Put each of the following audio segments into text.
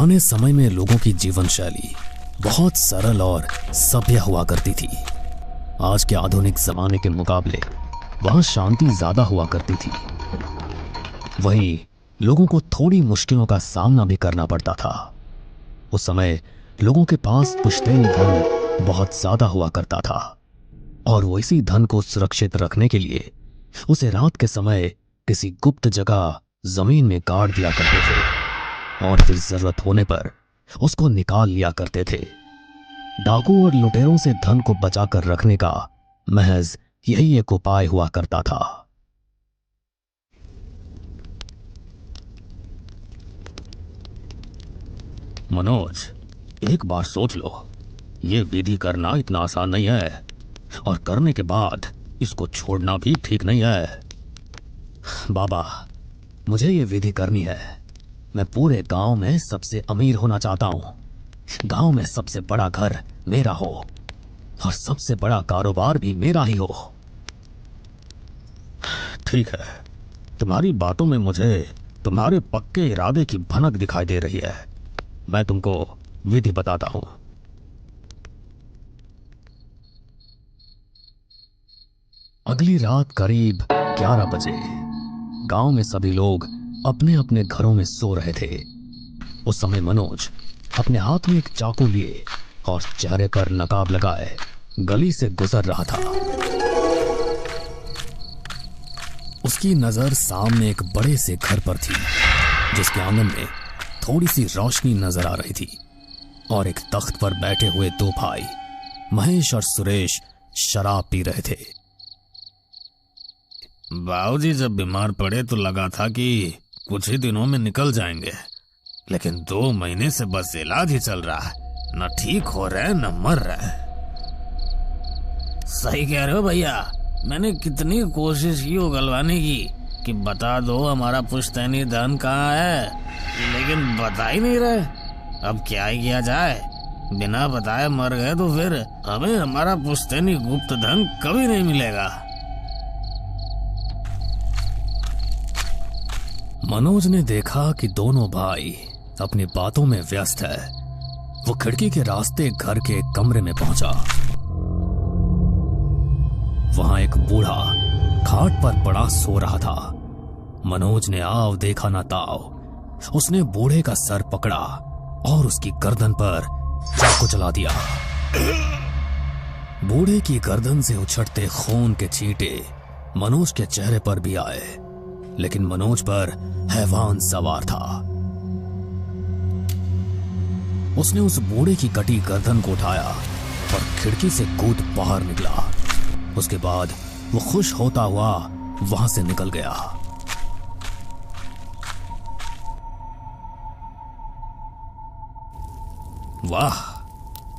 पुराने समय में लोगों की जीवन शैली बहुत सरल और सभ्य हुआ करती थी। आज के आधुनिक जमाने के मुकाबले वहां शांति ज्यादा हुआ करती थी। वहीं लोगों को थोड़ी मुश्किलों का सामना भी करना पड़ता था। उस समय लोगों के पास पुश्तैनी धन बहुत ज्यादा हुआ करता था और वो इसी धन को सुरक्षित रखने के लिए उसे रात के समय किसी गुप्त जगह जमीन में गाड़ दिया करते थे और फिर जरूरत होने पर उसको निकाल लिया करते थे। डाकू और लुटेरों से धन को बचाकर रखने का महज यही एक उपाय हुआ करता था। मनोज, एक बार सोच लो, ये विधि करना इतना आसान नहीं है और करने के बाद इसको छोड़ना भी ठीक नहीं है। बाबा, मुझे ये विधि करनी है। मैं पूरे गांव में सबसे अमीर होना चाहता हूं। गांव में सबसे बड़ा घर मेरा हो और सबसे बड़ा कारोबार भी मेरा ही हो। ठीक है, तुम्हारी बातों में मुझे तुम्हारे पक्के इरादे की भनक दिखाई दे रही है। मैं तुमको विधि बताता हूं। अगली रात करीब 11 बजे गांव में सभी लोग अपने अपने घरों में सो रहे थे। उस समय मनोज अपने हाथ में एक चाकू लिए और चेहरे पर नकाब लगाए गली से गुजर रहा था। उसकी नजर सामने एक बड़े से घर पर थी, जिसके आंगन में थोड़ी सी रोशनी नजर आ रही थी और एक तख्त पर बैठे हुए दो भाई महेश और सुरेश शराब पी रहे थे। बाबूजी जब बीमार पड़े तो लगा था कि कुछ ही दिनों में निकल जाएंगे, लेकिन 2 महीने से बस इलाज ही चल रहा है। न ठीक हो रहा है न मर रहा है। सही कह रहे हो भैया, मैंने कितनी कोशिश की उगलवाने की कि बता दो हमारा पुश्तैनी धन कहाँ है, लेकिन बता ही नहीं रहे। अब क्या ही किया जाए, बिना बताए मर गए तो फिर हमें हमारा पुश्तैनी गुप्त धन कभी नहीं मिलेगा। मनोज ने देखा कि दोनों भाई अपनी बातों में व्यस्त है। वो खिड़की के रास्ते घर के कमरे में पहुंचा। वहां एक बूढ़ा खाट पर पड़ा सो रहा था। मनोज ने आव देखा ना ताव, उसने बूढ़े का सर पकड़ा और उसकी गर्दन पर चाकू चला दिया। बूढ़े की गर्दन से उछड़ते खून के छींटे मनोज के चेहरे पर भी आए, लेकिन मनोज पर हैवान सवार था। उसने उस बूढ़े की कटी गर्दन को उठाया और खिड़की से कूद बाहर निकला। उसके बाद वो खुश होता हुआ वहां से निकल गया। वाह,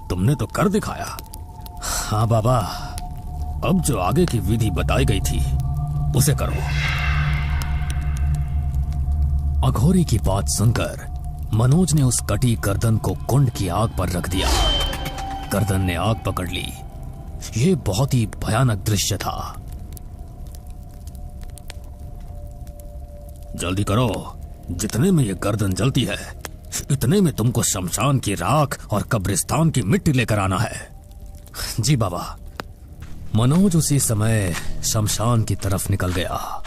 तुमने तो कर दिखाया। हाँ बाबा, अब जो आगे की विधि बताई गई थी उसे करो। अघोरी की बात सुनकर मनोज ने उस कटी गर्दन को कुंड की आग पर रख दिया। गर्दन ने आग पकड़ ली। यह बहुत ही भयानक दृश्य था। जल्दी करो, जितने में यह गर्दन जलती है इतने में तुमको शमशान की राख और कब्रिस्तान की मिट्टी लेकर आना है। जी बाबा। मनोज उसी समय शमशान की तरफ निकल गया।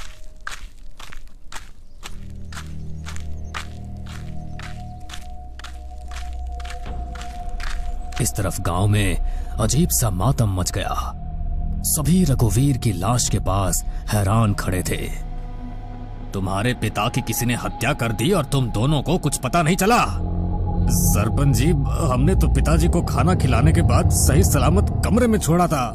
इस तरफ गांव में अजीब सा मातम मच गया। सभी रघुवीर की लाश के पास हैरान खड़े थे। तुम्हारे पिता की किसी ने हत्या कर दी और तुम दोनों को कुछ पता नहीं चला? सरपंच जी, हमने तो पिताजी को खाना खिलाने के बाद सही सलामत कमरे में छोड़ा था।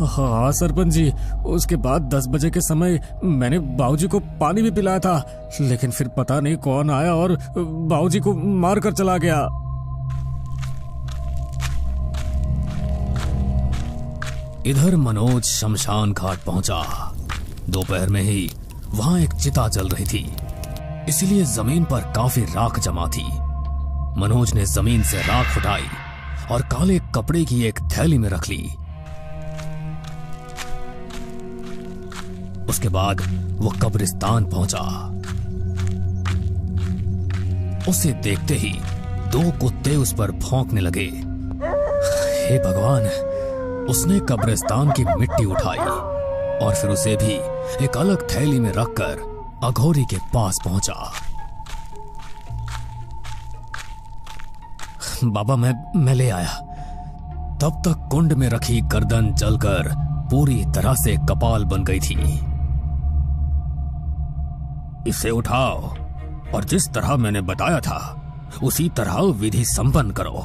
हाँ सरपंच जी, उसके बाद 10 बजे के समय मैंने बाबूजी को पानी भी पिलाया था, लेकिन फिर पता नहीं कौन आया और बाबूजी को मार कर चला गया। इधर मनोज शमशान घाट पहुंचा। दोपहर में ही वहां एक चिता जल रही थी, इसलिए जमीन पर काफी राख जमा थी। मनोज ने जमीन से राख उठाई और काले कपड़े की एक थैली में रख ली। उसके बाद वो कब्रिस्तान पहुंचा। उसे देखते ही 2 कुत्ते उस पर भौंकने लगे। हे भगवान! उसने कब्रिस्तान की मिट्टी उठाई और फिर उसे भी एक अलग थैली में रखकर अघोरी के पास पहुंचा। बाबा, मैं ले आया। तब तक कुंड में रखी गर्दन जलकर पूरी तरह से कपाल बन गई थी। इसे उठाओ और जिस तरह मैंने बताया था उसी तरह विधि संपन्न करो।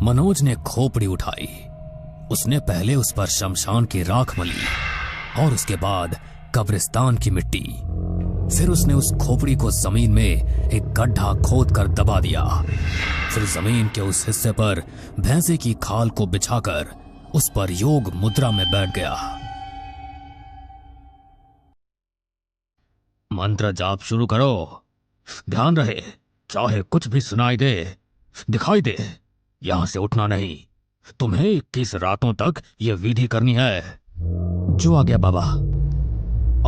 मनोज ने खोपड़ी उठाई। उसने पहले उस पर शमशान की राख मली और उसके बाद कब्रिस्तान की मिट्टी। फिर उसने उस खोपड़ी को जमीन में एक गड्ढा खोदकर दबा दिया। फिर जमीन के उस हिस्से पर भैंसे की खाल को बिछाकर उस पर योग मुद्रा में बैठ गया। मंत्र जाप शुरू करो। ध्यान रहे, चाहे कुछ भी सुनाई दे, दिखाई दे, यहां से उठना नहीं। तुम्हें 21 रातों तक यह विधि करनी है। जो आ गया बाबा।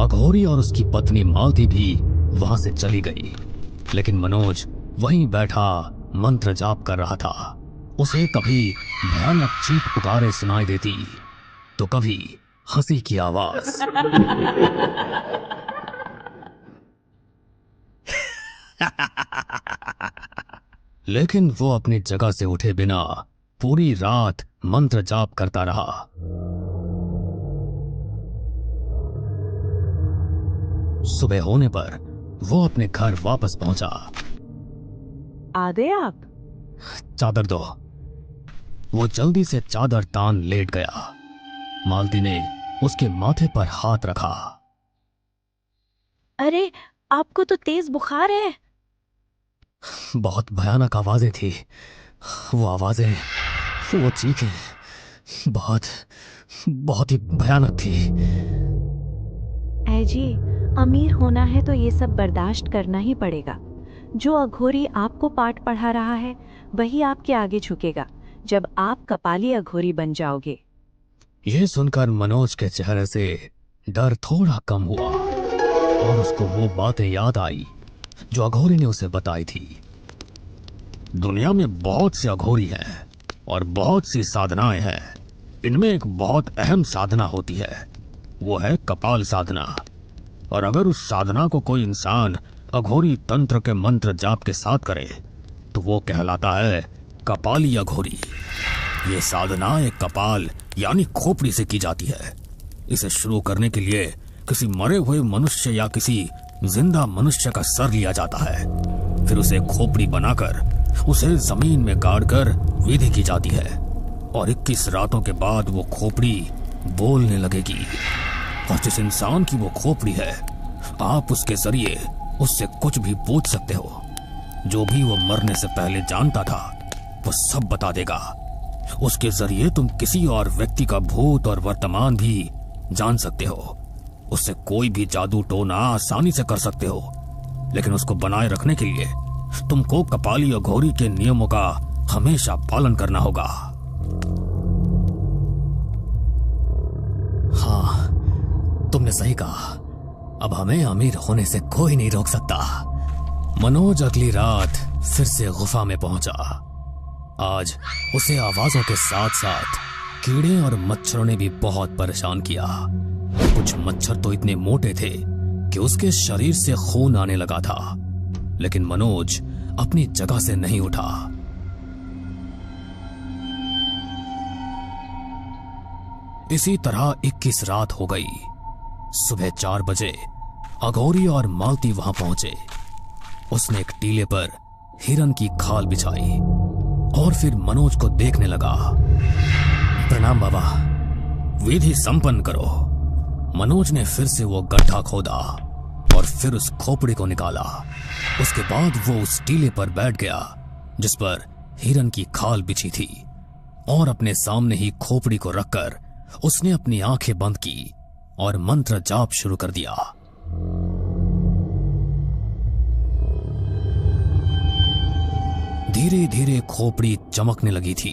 अघोरी और उसकी पत्नी मालती भी वहां से चली गई, लेकिन मनोज वहीं बैठा मंत्र जाप कर रहा था। उसे कभी भयानक चीख पुकारे सुनाई देती तो कभी हंसी की आवाज। लेकिन वो अपनी जगह से उठे बिना पूरी रात मंत्र जाप करता रहा। सुबह होने पर वो अपने घर वापस पहुंचा। आ गए आप? चादर दो। वो जल्दी से चादर तान लेट गया। मालती ने उसके माथे पर हाथ रखा। अरे, आपको तो तेज बुखार है। बहुत भयानक आवाजें थी। वो आवाजें, वो चीखें बहुत बहुत ही भयानक थी। ऐ जी, अमीर होना है तो ये सब बर्दाश्त करना ही पड़ेगा। जो अघोरी आपको पाठ पढ़ा रहा है वही आपके आगे झुकेगा जब आप कपाली अघोरी बन जाओगे। यह सुनकर मनोज के चेहरे से डर थोड़ा कम हुआ और उसको वो बातें याद आई जो अघोरी ने उसे बताई थी। दुनिया में बहुत से अघोरी हैं और बहुत सी साधनाएं हैं। इनमें एक बहुत अहम साधना होती है, वो है कपाल साधना। और अगर उस साधना को कोई इंसान अघोरी तंत्र के मंत्र जाप के साथ करे तो वो कहलाता है कपाली अघोरी। ये साधना एक कपाल यानी खोपड़ी से की जाती है। इसे शुरू करने के लिए किसी मरे हुए मनुष्य या किसी जिंदा मनुष्य का सर लिया जाता है। फिर उसे खोपड़ी बनाकर उसे जमीन में गाड़कर विधि की जाती है और 21 रातों के बाद वो खोपड़ी बोलने लगेगी। और जिस इंसान की वो खोपड़ी है, आप उसके जरिए उससे कुछ भी पूछ सकते हो। जो भी वो मरने से पहले जानता था वो सब बता देगा। उसके जरिए तुम किसी और व्यक्ति का भूत और वर्तमान भी जान सकते हो। उससे कोई भी जादू टोना आसानी से कर सकते हो, लेकिन उसको बनाए रखने के लिए तुमको कपाली अघोरी के नियमों का हमेशा पालन करना होगा। हाँ, तुमने सही कहा। अब हमें अमीर होने से कोई नहीं रोक सकता। मनोज अगली रात फिर से गुफा में पहुंचा। आज उसे आवाजों के साथ साथ कीड़े और मच्छरों ने भी बहुत परेशान किया। कुछ मच्छर तो इतने मोटे थे कि उसके शरीर से खून आने लगा था, लेकिन मनोज अपनी जगह से नहीं उठा। इसी तरह 21 रात हो गई। सुबह 4 बजे अघोरी और मालती वहां पहुंचे। उसने एक टीले पर हिरन की खाल बिछाई और फिर मनोज को देखने लगा। प्रणाम बाबा। विधि संपन्न करो। मनोज ने फिर से वो गड्ढा खोदा और फिर उस खोपड़ी को निकाला। उसके बाद वो उस टीले पर बैठ गया जिस पर हिरन की खाल बिछी थी और अपने सामने ही खोपड़ी को रखकर उसने अपनी आंखें बंद की और मंत्र जाप शुरू कर दिया। धीरे धीरे खोपड़ी चमकने लगी थी।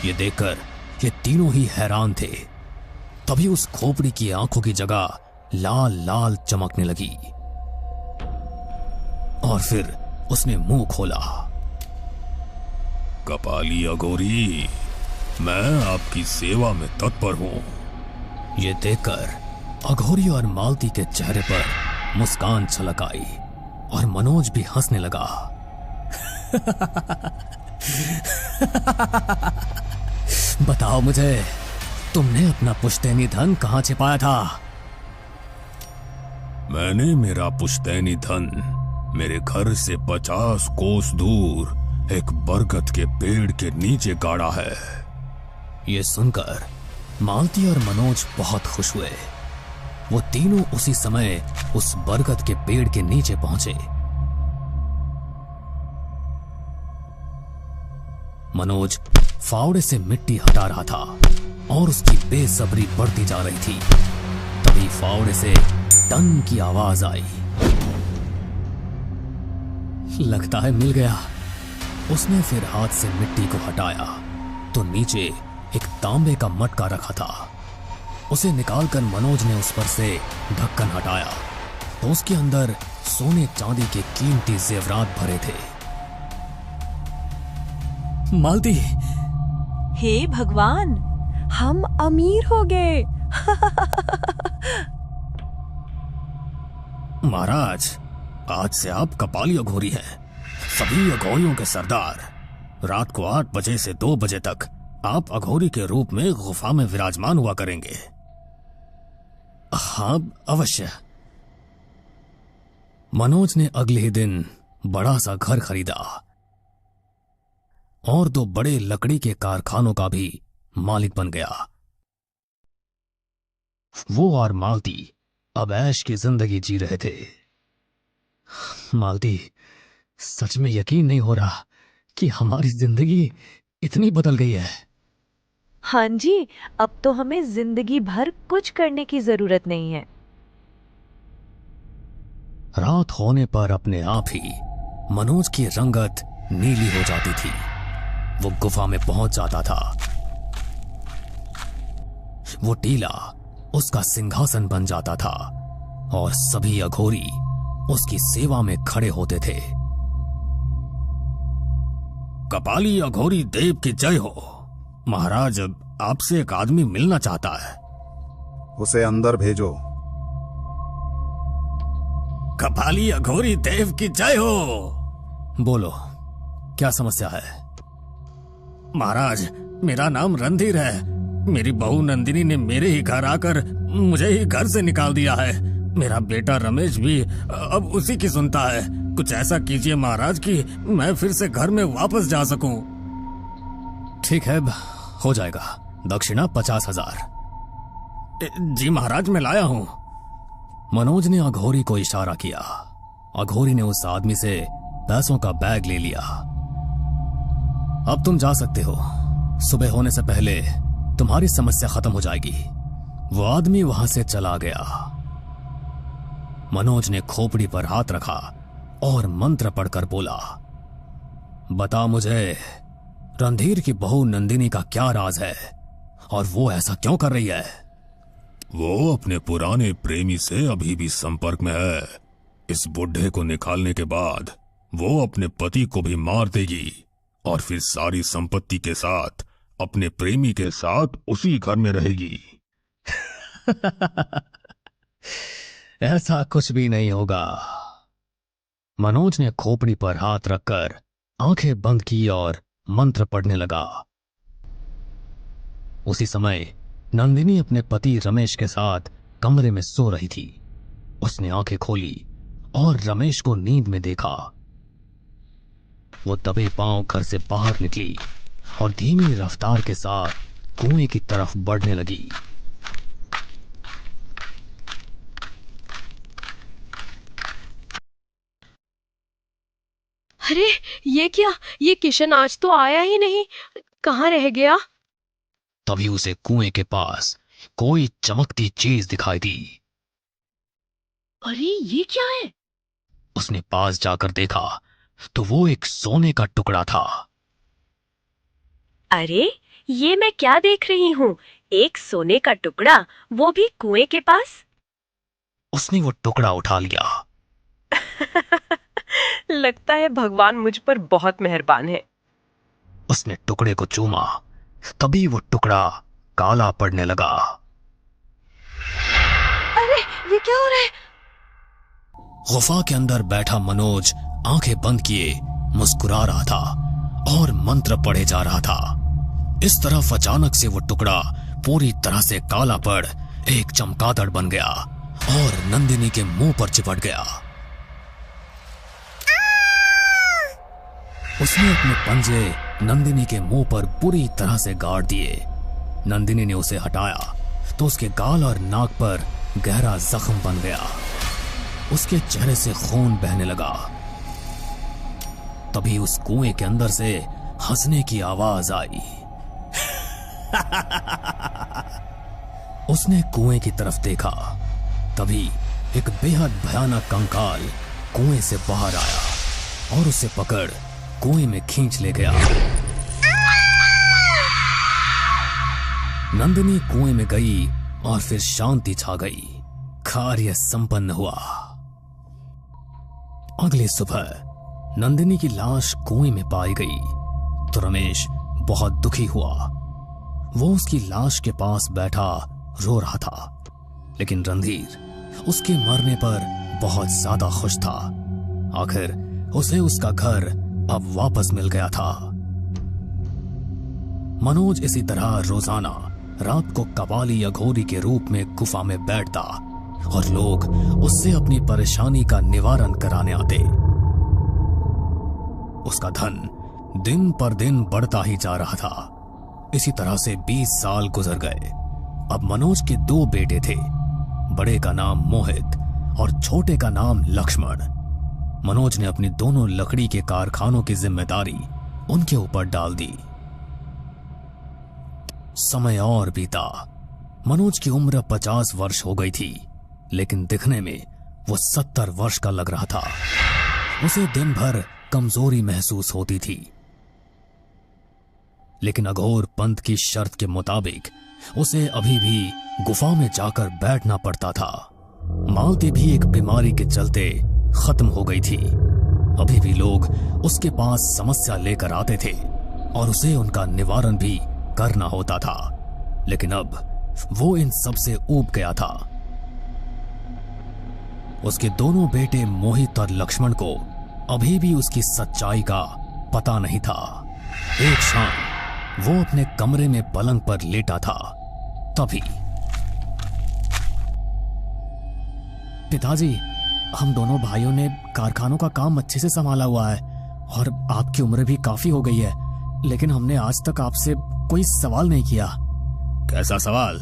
ये देखकर ये तीनों ही हैरान थे। तभी उस खोपड़ी की आंखों की जगह लाल लाल चमकने लगी और फिर उसने मुंह खोला। कपाली अघोरी, मैं आपकी सेवा में तत्पर हूं। ये देखकर अघोरी और मालती के चेहरे पर मुस्कान छलक आई और मनोज भी हंसने लगा। बताओ मुझे, तुमने अपना पुश्तैनी धन कहां छिपाया था? मैंने मेरा पुश्तैनी धन मेरे घर से 50 कोस दूर एक बरगद के पेड़ के नीचे गाड़ा है। ये सुनकर मालती और मनोज बहुत खुश हुए। वो तीनों उसी समय उस बरगद के पेड़ के नीचे पहुंचे। मनोज फावड़े से मिट्टी हटा रहा था और उसकी बेसब्री बढ़ती जा रही थी। तभी फावड़े से टन की आवाज आई। लगता है मिल गया। उसने फिर हाथ से मिट्टी को हटाया तो नीचे एक तांबे का मटका रखा था। उसे निकालकर मनोज ने उस पर से ढक्कन हटाया तो उसके अंदर सोने चांदी के कीमती जेवरात भरे थे। मालती, हे भगवान, हम अमीर हो गए। महाराज, आज से आप कपाली अघोरी हैं, सभी अघोरियों के सरदार। रात को 8 बजे से 2 बजे तक आप अघोरी के रूप में गुफा में विराजमान हुआ करेंगे। हाँ, अवश्य। मनोज ने अगले ही दिन बड़ा सा घर खरीदा और 2 बड़े लकड़ी के कारखानों का भी मालिक बन गया। वो और मालती अब ऐश की जिंदगी जी रहे थे। मालती, सच में यकीन नहीं हो रहा कि हमारी जिंदगी इतनी बदल गई है। हाँ जी, अब तो हमें जिंदगी भर कुछ करने की जरूरत नहीं है। रात होने पर अपने आप ही मनोज की रंगत नीली हो जाती थी। वो गुफा में पहुंच जाता था। वो टीला उसका सिंहासन बन जाता था और सभी अघोरी उसकी सेवा में खड़े होते थे। कपाली अघोरी देव की जय हो। महाराज, आपसे एक आदमी मिलना चाहता है। उसे अंदर भेजो। कपाली अघोरी देव की जय हो। बोलो, क्या समस्या है? महाराज, मेरा नाम रणधीर है। मेरी बहू नंदिनी ने मेरे ही घर आकर मुझे ही घर से निकाल दिया है। मेरा बेटा रमेश भी अब उसी की सुनता है। कुछ ऐसा कीजिए महाराज कि मैं फिर से घर में वापस जा सकूं। ठीक है, हो जाएगा। दक्षिणा 50,000। जी महाराज, मैं लाया हूं। मनोज ने अघोरी को इशारा किया। अघोरी ने उस आदमी से पैसों का बैग ले लिया। अब तुम जा सकते हो। सुबह होने से पहले तुम्हारी समस्या खत्म हो जाएगी। वो आदमी वहां से चला गया। मनोज ने खोपड़ी पर हाथ रखा और मंत्र पढ़कर बोला, बता मुझे, रणधीर की बहू नंदिनी का क्या राज है और वो ऐसा क्यों कर रही है? वो अपने पुराने प्रेमी से अभी भी संपर्क में है। इस बुढ़े को निकालने के बाद वो अपने पति को भी मार देगी और फिर सारी संपत्ति के साथ अपने प्रेमी के साथ उसी घर में रहेगी। ऐसा कुछ भी नहीं होगा। मनोज ने खोपड़ी पर हाथ रखकर आंखें बंद की और मंत्र पढ़ने लगा। उसी समय नंदिनी अपने पति रमेश के साथ कमरे में सो रही थी। उसने आंखें खोली और रमेश को नींद में देखा। वो दबे पांव घर से बाहर निकली और धीमी रफ्तार के साथ कुएं की तरफ बढ़ने लगी। अरे ये क्या, ये किशन आज तो आया ही नहीं, कहाँ रह गया? तभी उसे कुएं के पास कोई चमकती चीज दिखाई दी। अरे ये क्या है? उसने पास जाकर देखा तो वो एक सोने का टुकड़ा था। अरे ये मैं क्या देख रही हूँ, एक सोने का टुकड़ा, वो भी कुएं के पास। उसने वो टुकड़ा उठा लिया। लगता है भगवान मुझ पर बहुत मेहरबान है। उसने टुकड़े को चूमा, तभी वो टुकड़ा काला पड़ने लगा। अरे ये क्या हो रहा है? गुफा के अंदर बैठा मनोज आंखें बंद किए मुस्कुरा रहा था और मंत्र पढ़े जा रहा था। इस तरफ अचानक से वो टुकड़ा पूरी तरह से काला पड़ एक चमगादड़ बन गया और नंदिनी के मुंह पर चिपट गया। उसने अपने पंजे नंदिनी के मुंह पर पूरी तरह से गाड़ दिए। नंदिनी ने उसे हटाया तो उसके गाल और नाक पर गहरा जख्म बन गया। उसके चेहरे से खून बहने लगा। तभी उस कुएं के अंदर से हंसने की आवाज आई। उसने कुएं की तरफ देखा, तभी एक बेहद भयानक कंकाल कुएं से बाहर आया और उसे पकड़ कुएं में खींच ले गया। नंदिनी कुएं में गई और फिर शांति छा गई। कार्य संपन्न हुआ। अगली सुबह नंदिनी की लाश कुएं में पाई गई तो रमेश बहुत दुखी हुआ। वो उसकी लाश के पास बैठा रो रहा था, लेकिन रणधीर उसके मरने पर बहुत ज्यादा खुश था। आखिर उसे उसका घर अब वापस मिल गया था। मनोज इसी तरह रोजाना रात को कपाली अघोरी के रूप में गुफा में बैठता और लोग उससे अपनी परेशानी का निवारण कराने आते। उसका धन दिन पर दिन बढ़ता ही जा रहा था। इसी तरह से 20 साल गुजर गए। अब मनोज के 2 बेटे थे। बड़े का नाम मोहित और छोटे का नाम लक्ष्मण। मनोज ने अपनी दोनों लकड़ी के कारखानों की जिम्मेदारी उनके ऊपर डाल दी। समय और बीता। मनोज की उम्र 50 वर्ष हो गई थी, लेकिन दिखने में वो 70 वर्ष का लग रहा था। उसे दिन भर कमजोरी महसूस होती थी, लेकिन अघोर पंथ की शर्त के मुताबिक उसे अभी भी गुफा में जाकर बैठना पड़ता था। मालती भी एक बीमारी के चलते खत्म हो गई थी। अभी भी लोग उसके पास समस्या लेकर आते थे और उसे उनका निवारण भी करना होता था, लेकिन अब वो इन सब से ऊब गया था। उसके दोनों बेटे मोहित और लक्ष्मण को अभी भी उसकी सच्चाई का पता नहीं था। एक शाम वो अपने कमरे में पलंग पर लेटा था, तभी पिताजी, हम दोनों भाइयों ने कारखानों का काम अच्छे से संभाला हुआ है और आपकी उम्र भी काफी हो गई है, लेकिन हमने आज तक आपसे कोई सवाल नहीं किया। कैसा सवाल?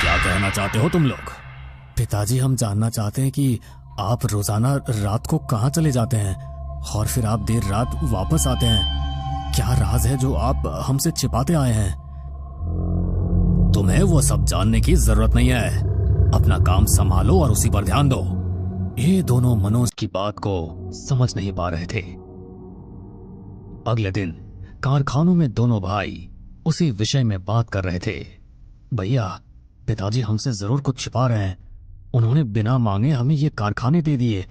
क्या कहना चाहते हो तुम लोग? पिताजी, हम जानना चाहते हैं कि आप रोजाना रात को कहाँ चले जाते हैं और फिर आप देर रात वापस आते हैं। क्या राज है जो आप हमसे छिपाते आए हैं? तुम्हें वो सब जानने की जरूरत नहीं है। अपना काम संभालो और उसी पर ध्यान दो। ये दोनों मनोज की बात को समझ नहीं पा रहे थे। अगले दिन कारखानों में दोनों भाई उसी विषय में बात कर रहे थे। भैया, पिताजी हमसे जरूर कुछ छिपा रहे हैं। उन्होंने बिना मांगे हमें ये कारखाने दे दिए।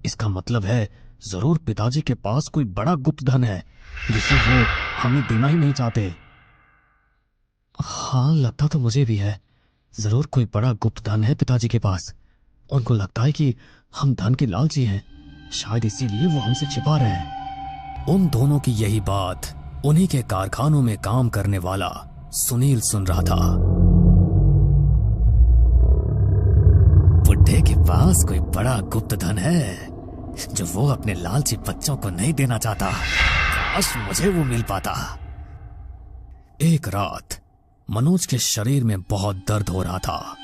इसका मतलब है जरूर पिताजी के पास कोई बड़ा गुप्त धन है जिसे वो हमें देना ही नहीं चाहते। हाँ, लगता तो मुझे भी है। जरूर कोई बड़ा गुप्त धन है पिताजी के पास। उनको लगता है कि हम धन के लालची हैं, शायद इसीलिए वो हमसे छिपा रहे हैं। उन दोनों की यही बात उन्हीं के कारखानों में काम करने वाला सुनील सुन रहा था। बुड्ढे के पास कोई बड़ा गुप्त धन है जो वो अपने लालची बच्चों को नहीं देना चाहता। काश मुझे वो मिल पाता। एक रात मनोज के शरीर में बहुत दर्द हो रहा था।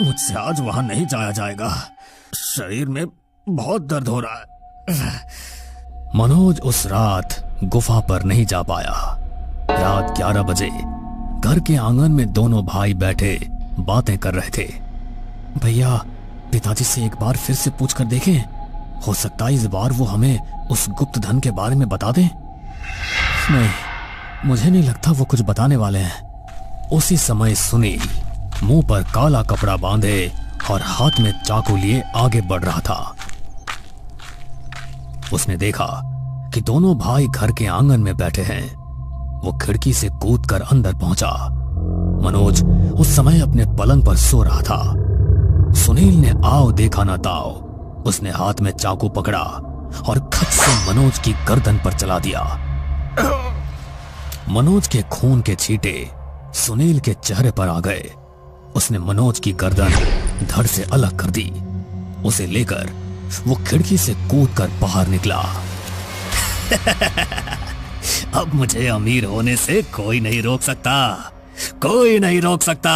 मुझसे आज वहां नहीं जाया जाएगा, शरीर में बहुत दर्द हो रहा है। मनोज उस रात गुफा पर नहीं जा पाया। रात 11 बजे घर के आंगन में दोनों भाई बैठे बातें कर रहे थे। भैया, पिताजी से एक बार फिर से पूछ कर देखें, हो सकता है इस बार वो हमें उस गुप्त धन के बारे में बता दें। नहीं, मुझे नहीं लगता वो कुछ बताने वाले हैं। उसी समय सुनील मुंह पर काला कपड़ा बांधे और हाथ में चाकू लिए आगे बढ़ रहा था। उसने देखा कि दोनों भाई घर के आंगन में बैठे हैं। वो खिड़की से कूदकर अंदर पहुंचा। मनोज उस समय अपने पलंग पर सो रहा था। सुनील ने आओ देखा ना ताओ, उसने हाथ में चाकू पकड़ा और खट से मनोज की गर्दन पर चला दिया। मनोज के खून के छींटे सुनील के चेहरे पर आ गए। उसने मनोज की गर्दन धड़ से अलग कर दी। उसे लेकर वो खिड़की से कूदकर बाहर निकला। अब मुझे अमीर होने से कोई नहीं रोक सकता, कोई नहीं रोक सकता।